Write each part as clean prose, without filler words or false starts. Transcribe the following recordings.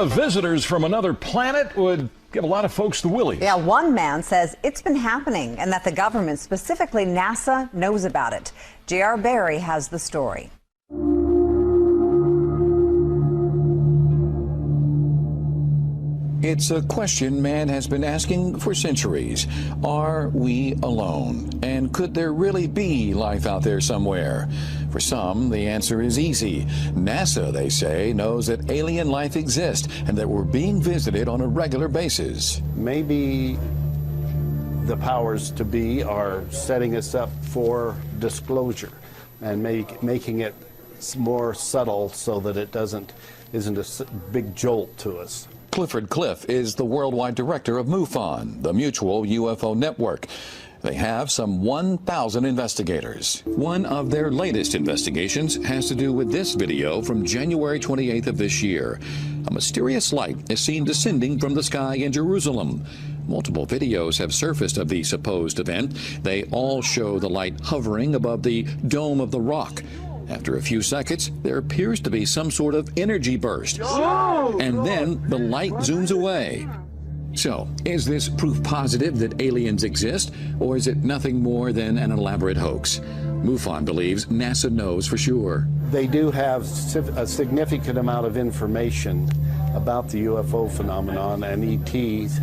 of visitors from another planet would give a lot of folks the willies. Yeah, one man says it's been happening and that the government, specifically NASA, knows about it. J.R. Barry has the story. It's a question man has been asking for centuries. Are we alone? And could there really be life out there somewhere? For some, the answer is easy. NASA, they say, knows that alien life exists and that we're being visited on a regular basis. Maybe the powers to be are setting us up for disclosure and making it more subtle so that it isn't a big jolt to us. Clifford Cliff is the worldwide director of MUFON, the Mutual UFO Network. They have some 1,000 investigators. One of their latest investigations has to do with this video from January 28th of this year. A mysterious light is seen descending from the sky in Jerusalem. Multiple videos have surfaced of the supposed event. They all show the light hovering above the Dome of the Rock. After a few seconds, there appears to be some sort of energy burst. And then the light zooms away. So, is this proof positive that aliens exist, or is it nothing more than an elaborate hoax? MUFON believes NASA knows for sure. They do have a significant amount of information about the UFO phenomenon and ETs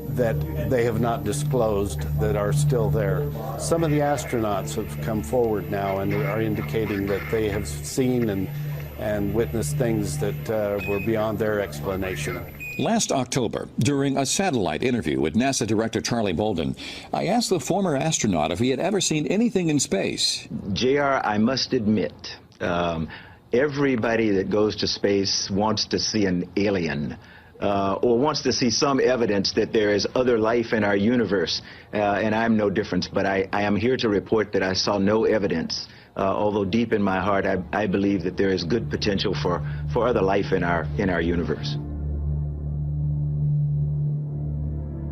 that they have not disclosed that are still there. Some of the astronauts have come forward now and are indicating that they have seen and witnessed things that were beyond their explanation. Last October, during a satellite interview with NASA Director Charlie Bolden, I asked the former astronaut if he had ever seen anything in space. JR, I must admit, everybody that goes to space wants to see an alien. Or wants to see some evidence that there is other life in our universe, and I'm no different. But I am here to report that I saw no evidence, although deep in my heart I believe that there is good potential for other life in our universe.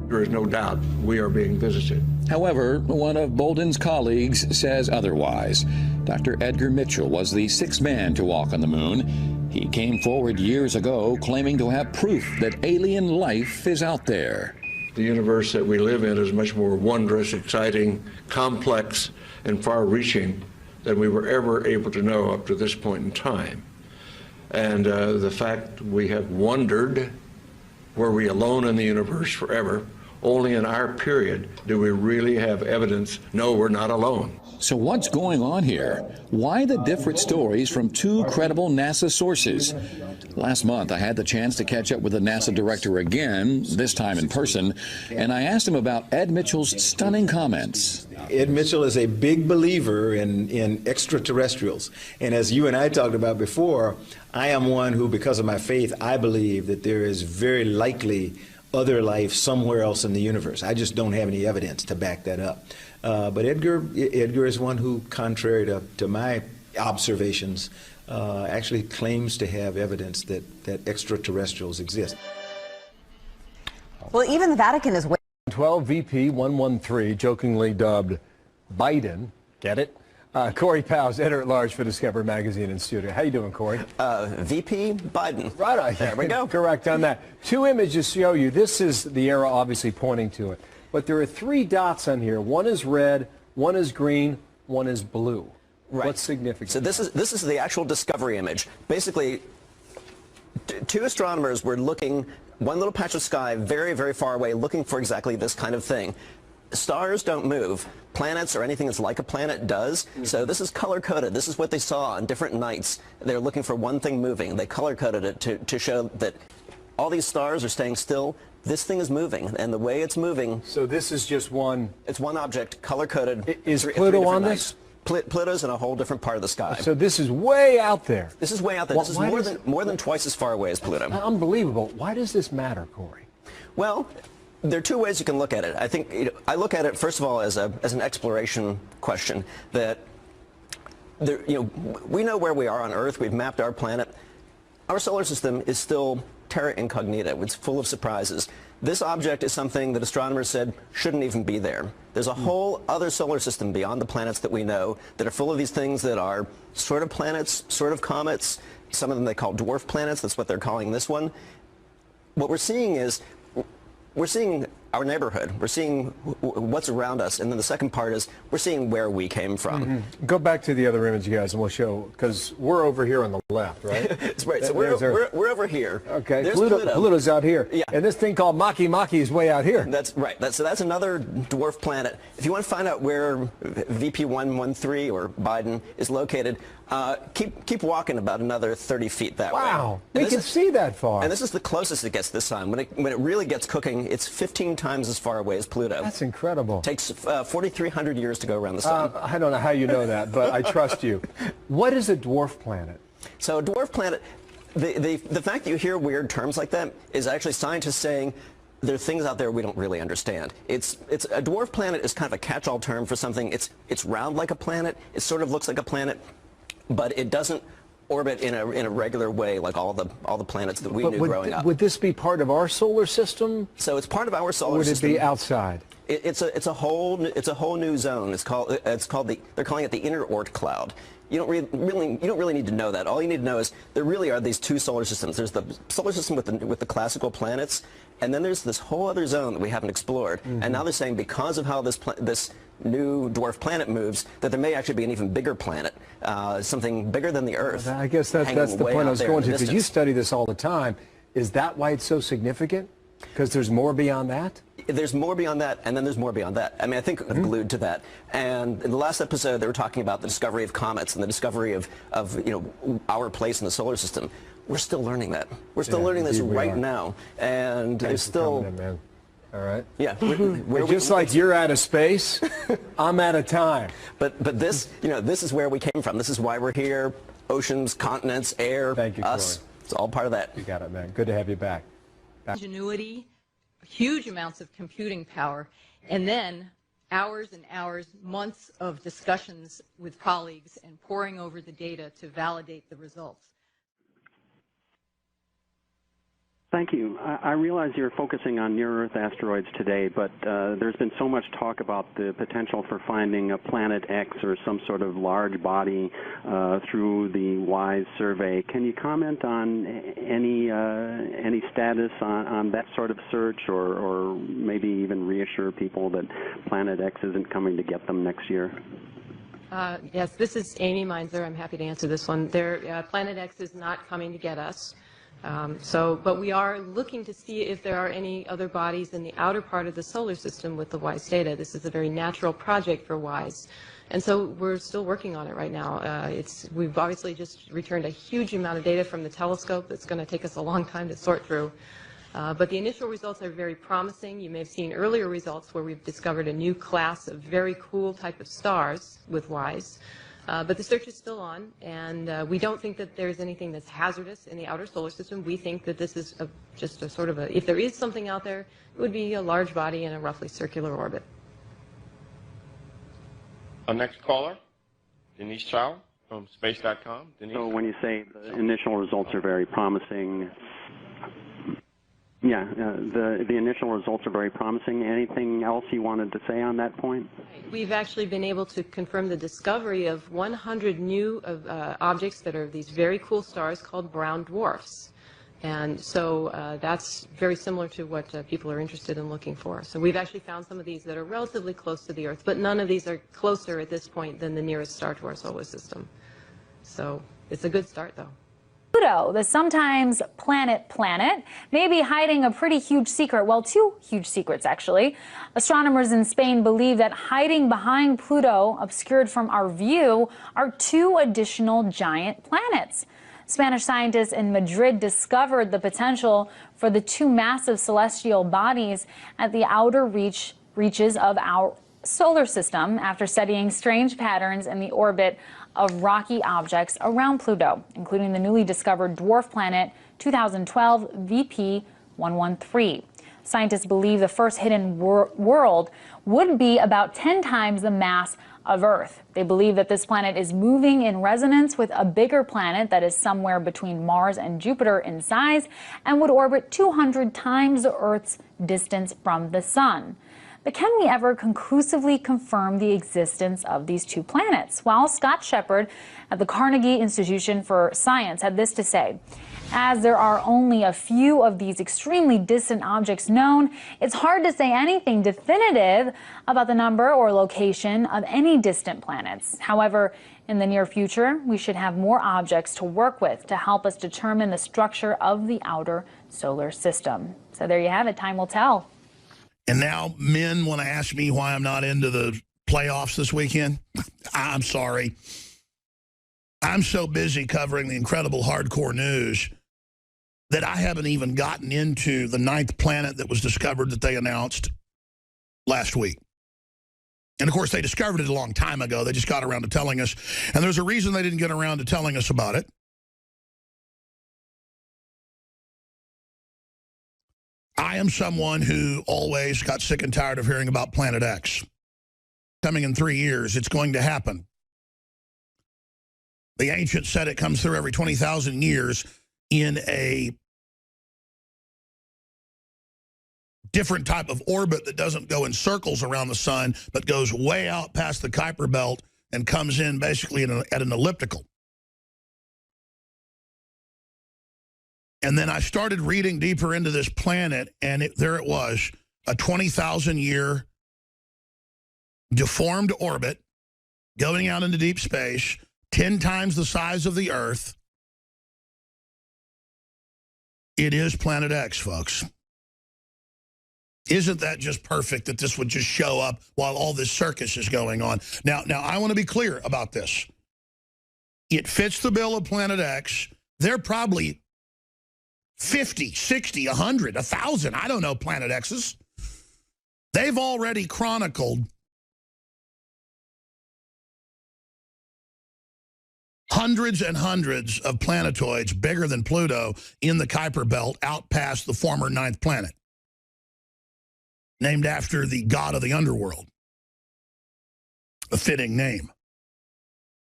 There is no doubt we are being visited. However, one of Bolden's colleagues says otherwise. Dr. Edgar Mitchell was the sixth man to walk on the moon. He came forward years ago claiming to have proof that alien life is out there. The universe that we live in is much more wondrous, exciting, complex, and far-reaching than we were ever able to know up to this point in time. And the fact we have wondered, were we alone in the universe forever? Only in our period do we really have evidence, no, we're not alone. So what's going on here? Why the different stories from two credible NASA sources? Last month, I had the chance to catch up with the NASA director again, this time in person, and I asked him about Ed Mitchell's stunning comments. Ed Mitchell is a big believer in extraterrestrials. And as you and I talked about before, I am one who, because of my faith, I believe that there is very likely other life somewhere else in the universe. I just don't have any evidence to back that up. But Edgar is one who, contrary to my observations, actually claims to have evidence that extraterrestrials exist. Well, even the Vatican is waiting. 12 VP 113, jokingly dubbed Biden. Get it? Corey Powers, editor-at-large for Discover Magazine in studio. How you doing, Corey? VP Biden. Right, there we go. Correct on that. Two images show you. This is the arrow obviously pointing to it. But there are three dots on here. One is red, one is green, one is blue. Right. What's significant? So this is the actual discovery image. Basically, two astronomers were looking, one little patch of sky very, very far away, looking for exactly this kind of thing. Stars don't move. Planets or anything that's like a planet does. So this is color-coded. This is what they saw on different nights. They're looking for one thing moving. They color-coded it to show that all these stars are staying still. This thing is moving, and the way it's moving... So this is just one... It's one object, color-coded. Is Pluto on this? Pluto's in a whole different part of the sky. So this is way out there. This is way out there. This is more than twice as far away as Pluto. Unbelievable. Why does this matter, Corey? Well, there are two ways you can look at it. I think I look at it first of all as an exploration question. That we know where we are on Earth. We've mapped our planet. Our solar system is still terra incognita. It's full of surprises. This object is something that astronomers said shouldn't even be there. There's a whole other solar system beyond the planets that we know that are full of these things that are sort of planets, sort of comets, Some of them they call dwarf planets. That's what they're calling this one. What we're seeing is, we're seeing our neighborhood. We're seeing what's around us. And then the second part is we're seeing where we came from. Go back to the other image, guys, and we'll show, because we're over here on the left, right? That's right. So we're over here. Okay. There's Pluto's out here. Yeah. And this thing called Maki is way out here. That's right. So that's another dwarf planet. If you want to find out where VP113 or Biden is located, keep walking about another 30 feet that way. Wow. We can see that far. And this is the closest it gets this time. When it really gets cooking, it's 15 times as far away as Pluto. That's incredible. Takes 4,300 years to go around the sun. I don't know how you know that, but I trust you. What is a dwarf planet? So a dwarf planet, the fact that you hear weird terms like that is actually scientists saying there are things out there we don't really understand. It's a dwarf planet is kind of a catch-all term for something. It's round like a planet. It sort of looks like a planet, but it doesn't orbit in a regular way like all the planets that we knew growing up. Would this be part of our solar system? So it's part of our solar Or system. would it be outside? It's a whole new zone. They're calling it the inner Oort cloud. You don't really need to know that. All you need to know is there really are these two solar systems. There's the solar system with the classical planets, and then there's this whole other zone that we haven't explored. And now they're saying because of how this new dwarf planet moves, that there may actually be an even bigger planet, something bigger than the Earth. I guess that's the point I was going to, because you study this all the time. Is that why it's so significant? Because there's more beyond that? There's more beyond that, and then there's more beyond that. I mean, I think I'm glued to that. And in the last episode, they were talking about the discovery of comets and the discovery of our place in the solar system. We're still learning that. We're still learning this right now, and Thanks it's still. For coming in, man. All right. Yeah. Just like you're out of space, I'm out of time. But this, this is where we came from. This is why we're here. Oceans, continents, air, Thank you, us. Corey. It's all part of that. You got it, man. Good to have you back. Ingenuity, huge amounts of computing power, and then hours and hours, months of discussions with colleagues and poring over the data to validate the results. Thank you. I realize you're focusing on near-Earth asteroids today, but there's been so much talk about the potential for finding a Planet X or some sort of large body through the WISE survey. Can you comment on any status on that sort of search, or maybe even reassure people that Planet X isn't coming to get them next year? Yes, this is Amy Meinzer. I'm happy to answer this one. Planet X is not coming to get us. But we are looking to see if there are any other bodies in the outer part of the solar system with the WISE data. This is a very natural project for WISE. And so we're still working on it right now. We've obviously just returned a huge amount of data from the telescope that's going to take us a long time to sort through. But the initial results are very promising. You may have seen earlier results where we've discovered a new class of very cool type of stars with WISE. But the search is still on, and we don't think that there's anything that's hazardous in the outer solar system. We think that this is just a sort of if there is something out there, it would be a large body in a roughly circular orbit. Our next caller, Denise Chow from space.com. Denise. So when you say the initial results are very promising, yeah, the initial results are very promising. Anything else you wanted to say on that point? We've actually been able to confirm the discovery of 100 new objects that are these very cool stars called brown dwarfs. And so that's very similar to what people are interested in looking for. So we've actually found some of these that are relatively close to the Earth, but none of these are closer at this point than the nearest star to our solar system. So it's a good start, though. Pluto, the sometimes planet, may be hiding a pretty huge secret. Well, two huge secrets, actually. Astronomers in Spain believe that hiding behind Pluto, obscured from our view, are two additional giant planets. Spanish scientists in Madrid discovered the potential for the two massive celestial bodies at the outer reaches of our solar system after studying strange patterns in the orbit of rocky objects around Pluto, including the newly discovered dwarf planet 2012 VP113. Scientists believe the first hidden world would be about 10 times the mass of Earth. They believe that this planet is moving in resonance with a bigger planet that is somewhere between Mars and Jupiter in size and would orbit 200 times the Earth's distance from the Sun. But can we ever conclusively confirm the existence of these two planets? Well, Scott Shepard at the Carnegie Institution for Science had this to say. As there are only a few of these extremely distant objects known, it's hard to say anything definitive about the number or location of any distant planets. However, in the near future, we should have more objects to work with to help us determine the structure of the outer solar system. So there you have it. Time will tell. And now men want to ask me why I'm not into the playoffs this weekend. I'm sorry. I'm so busy covering the incredible hardcore news that I haven't even gotten into the 9th planet that was discovered that they announced last week. And, of course, they discovered it a long time ago. They just got around to telling us. And there's a reason they didn't get around to telling us about it. I am someone who always got sick and tired of hearing about Planet X. Coming in 3 years, it's going to happen. The ancients said it comes through every 20,000 years in a different type of orbit that doesn't go in circles around the sun, but goes way out past the Kuiper Belt and comes in basically at an elliptical. And then I started reading deeper into this planet, and there it was, a 20,000-year deformed orbit going out into deep space, 10 times the size of the Earth. It is Planet X, folks. Isn't that just perfect that this would just show up while all this circus is going on? Now I want to be clear about this. It fits the bill of Planet X. They're probably 50, 60, 100, 1,000, I don't know, Planet X's. They've already chronicled hundreds and hundreds of planetoids bigger than Pluto in the Kuiper Belt out past the former 9th planet, named after the god of the underworld. A fitting name.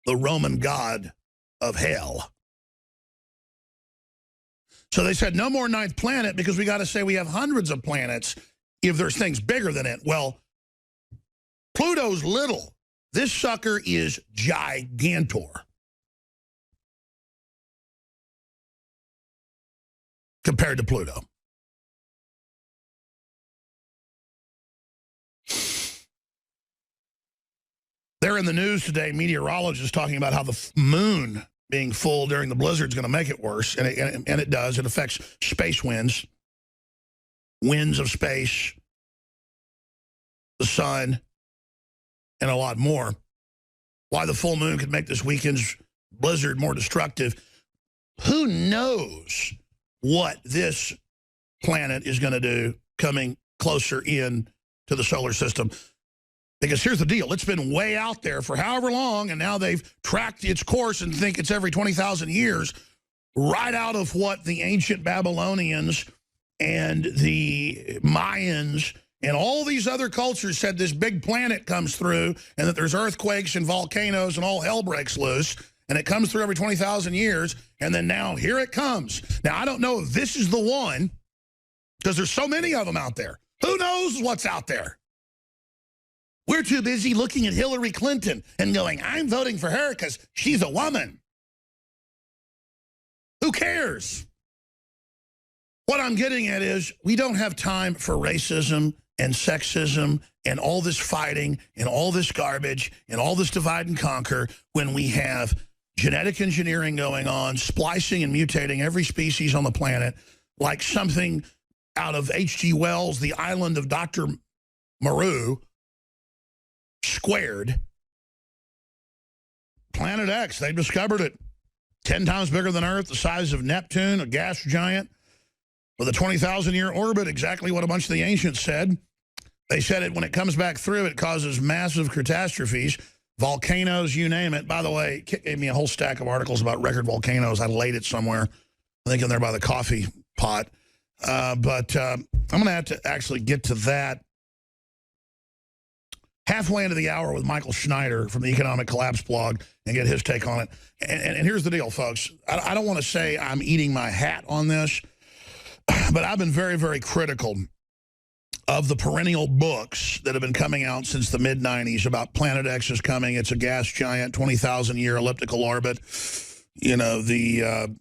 The Roman god of hell. So they said no more 9th planet because we got to say we have hundreds of planets if there's things bigger than it. Well, Pluto's little. This sucker is gigantor. Compared to Pluto. They're in the news today, meteorologists talking about how the moon being full during the blizzard is going to make it worse, and it does. It affects space winds, winds of space, the sun, and a lot more. Why the full moon could make this weekend's blizzard more destructive. Who knows what this planet is going to do coming closer in to the solar system? Because here's the deal. It's been way out there for however long, and now they've tracked its course and think it's every 20,000 years, right out of what the ancient Babylonians and the Mayans and all these other cultures said this big planet comes through and that there's earthquakes and volcanoes and all hell breaks loose, and it comes through every 20,000 years, and then now here it comes. Now, I don't know if this is the one, because there's so many of them out there. Who knows what's out there? We're too busy looking at Hillary Clinton and going, I'm voting for her because she's a woman. Who cares? What I'm getting at is we don't have time for racism and sexism and all this fighting and all this garbage and all this divide and conquer when we have genetic engineering going on, splicing and mutating every species on the planet like something out of H.G. Wells' The Island of Dr. Moreau, squared. Planet X, they discovered it. 10 times bigger than Earth, the size of Neptune, a gas giant, with a 20,000-year orbit, exactly what a bunch of the ancients said. They said it when it comes back through, it causes massive catastrophes, volcanoes, you name it. By the way, Kit gave me a whole stack of articles about record volcanoes. I laid it somewhere, I think in there by the coffee pot. But I'm going to have to actually get to that halfway into the hour with Michael Schneider from the Economic Collapse blog and get his take on it. And here's the deal, folks. I don't want to say I'm eating my hat on this, but I've been very, very critical of the perennial books that have been coming out since the mid-90s about Planet X is coming. It's a gas giant, 20,000-year elliptical orbit. You know, the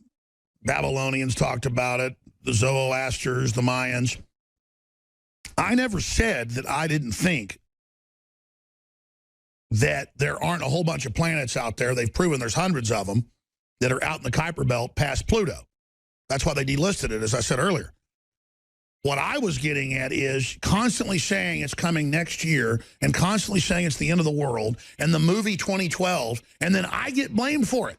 Babylonians talked about it, the Zoroasters, the Mayans. I never said that I didn't think that there aren't a whole bunch of planets out there. They've proven there's hundreds of them that are out in the Kuiper Belt past Pluto. That's why they delisted it, as I said earlier. What I was getting at is constantly saying it's coming next year and constantly saying it's the end of the world and the movie 2012, and then I get blamed for it.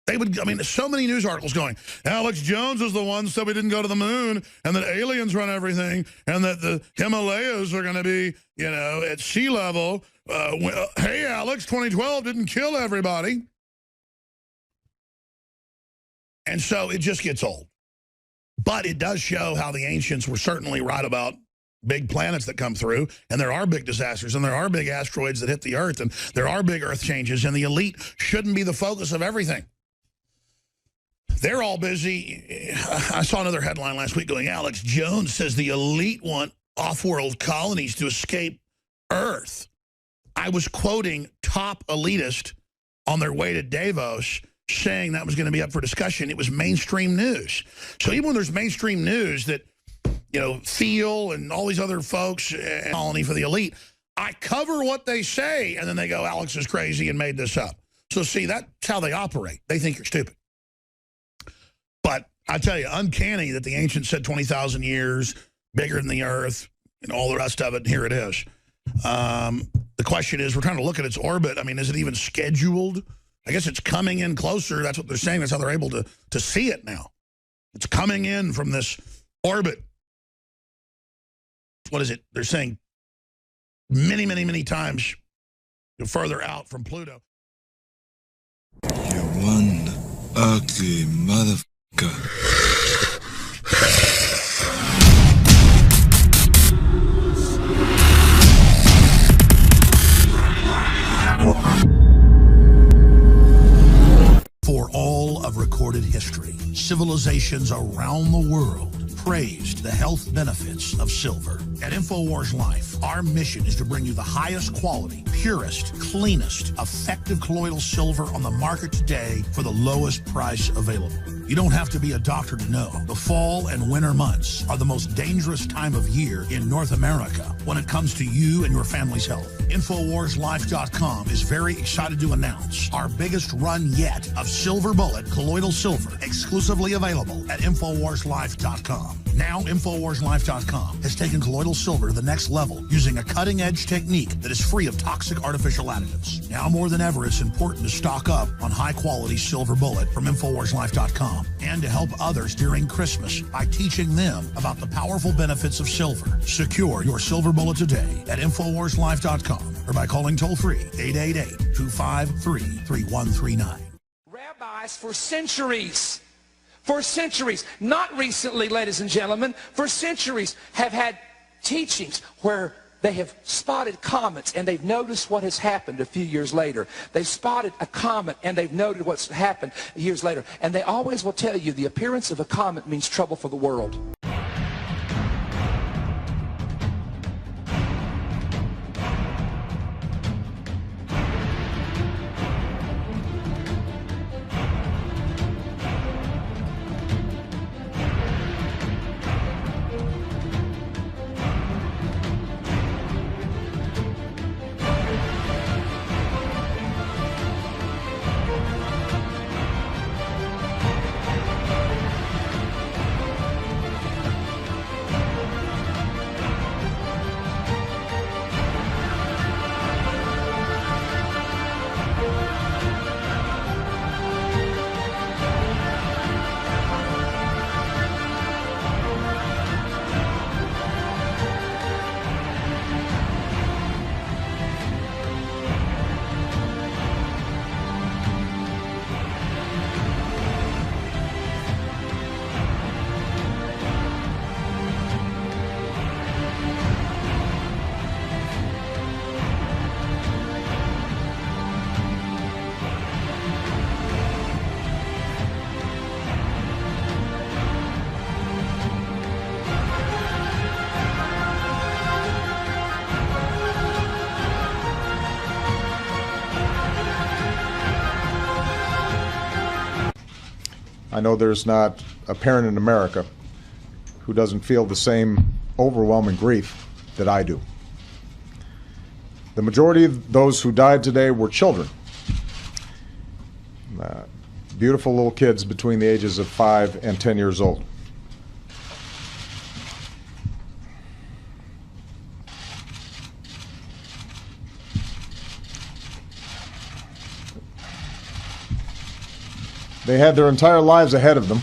They would, I mean, so many news articles going, Alex Jones is the one who said we didn't go to the moon and that aliens run everything and that the Himalayas are going to be, you know, at sea level. Hey, Alex, 2012 didn't kill everybody. And so it just gets old. But it does show how the ancients were certainly right about big planets that come through, and there are big disasters, and there are big asteroids that hit the Earth, and there are big Earth changes, and the elite shouldn't be the focus of everything. They're all busy. I saw another headline last week going, Alex Jones says the elite want off-world colonies to escape Earth. I was quoting top elitist on their way to Davos saying that was going to be up for discussion. It was mainstream news. So even when there's mainstream news that, you know, Thiel and all these other folks, colony for the elite, I cover what they say, and then they go, Alex is crazy and made this up. So see, that's how they operate. They think you're stupid. But I tell you, uncanny that the ancients said 20,000 years, bigger than the Earth, and all the rest of it, and here it is. The question is, we're trying to look at its orbit. I mean, is it even scheduled? I guess it's coming in closer. That's what they're saying. That's how they're able to see it now. It's coming in from this orbit. What is it? They're saying many, many, many times further out from Pluto. You're one ugly motherfucker. For all of recorded history, civilizations around the world praised the health benefits of silver. At InfoWars Life, our mission is to bring you the highest quality, purest, cleanest, effective colloidal silver on the market today for the lowest price available. You don't have to be a doctor to know. The fall and winter months are the most dangerous time of year in North America when it comes to you and your family's health. InfoWarsLife.com is very excited to announce our biggest run yet of Silver Bullet colloidal silver, exclusively available at InfoWarsLife.com. Now, InfoWarsLife.com has taken colloidal silver to the next level using a cutting-edge technique that is free of toxic artificial additives. Now more than ever, it's important to stock up on high-quality Silver Bullet from InfoWarsLife.com and to help others during Christmas by teaching them about the powerful benefits of silver. Secure your Silver Bullet today at InfoWarsLife.com or by calling toll-free 888-253-3139. Rabbis for centuries, not recently, ladies and gentlemen, for centuries have had teachings where they have spotted comets and they've noticed what has happened a few years later. They've spotted a comet and they've noted what's happened years later. And they always will tell you the appearance of a comet means trouble for the world. I know there's not a parent in America who doesn't feel the same overwhelming grief that I do. The majority of those who died today were children. Beautiful little kids between the ages of 5 and 10 years old. They had their entire lives ahead of them.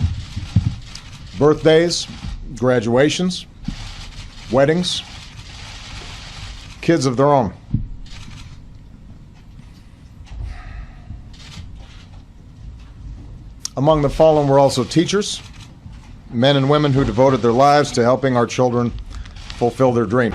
Birthdays, graduations, weddings, kids of their own. Among the fallen were also teachers, men and women who devoted their lives to helping our children fulfill their dream.